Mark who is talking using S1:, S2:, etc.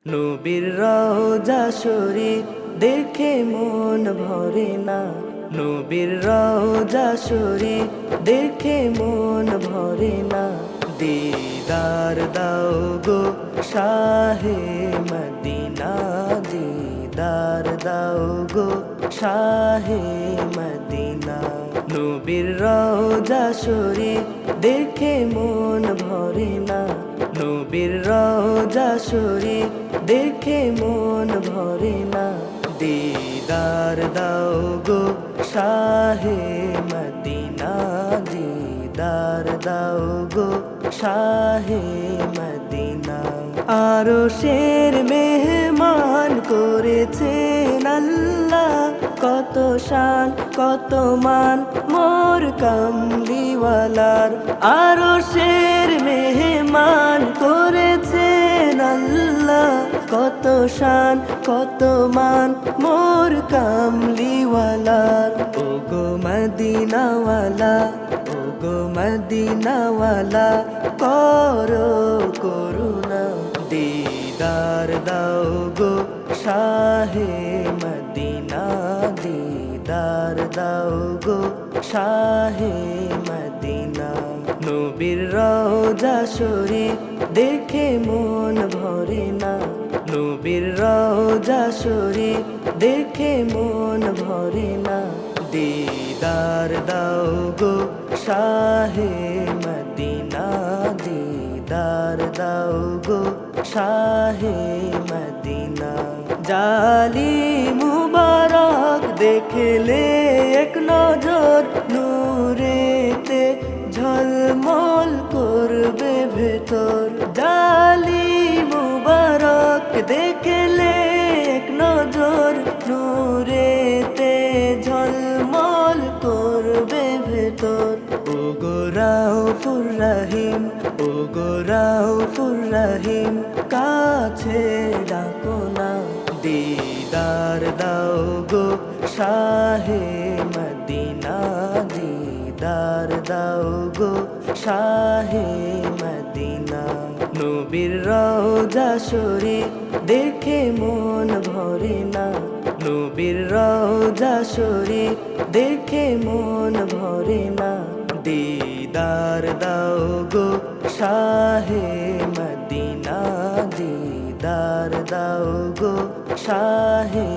S1: নবীর রওজা শরীফ দেখে মন ভরে না। নবীর রওজা শরীফ দেখে মন ভরে না। দিদার দাও গো শাহে মদিনা, দিদার দাও গো শাহে মদিনা। নবীর রওজা শরীফ দেখে মন ভরে না। নবীর রওজা শরীফ দেখে মন ভরে না। দিদার দাও গো শাহে মদিনা, দিদার দাও গো শাহে মদিনা। আরশের মেহমান করেছেন আল্লাহ, কত শান কত মান মোর কামলিওয়ালার। আরশের মেহমান করেছেন আল্লাহ, কত শান কত মান মোর কামলিওয়ালার। ও গো মদিনাওয়ালা, ও গো মদিনাওয়ালা, করো করুণা। দিদার দাও গো শাহে মদিনা, দিদার দাও গো শাহে মদিনা। নবীর রওজা শরীফ দেখে মন ভরে না। নবীর রওজা শরীফ দেখে মন ভরে না। দিদার দাও গো শাহে মদিনা, দিদার দাও গো শাহে মদিনা। জালি মুবারক দেখলে এক নজর, নূরেতে ঝলমল করবে ভেতর। জালি মুবারক দেখলে এক নজর, নূরেতে ঝলমল করবে ভেতর। ও গো রাউফুর রহিম, ও গো রাউফুর রহিম, কাছে ডাকো না। দিদার দাও গো শাহে মদিনা, দিদার দাও গো শাহে মদিনা। নবীর রওজা শরীফ দেখে মন ভরে না। নবীর রওজা শরীফ দেখে মন ভরে না। দিদার দাও গো শাহে মদিনা, দিদার দাও গো শাহে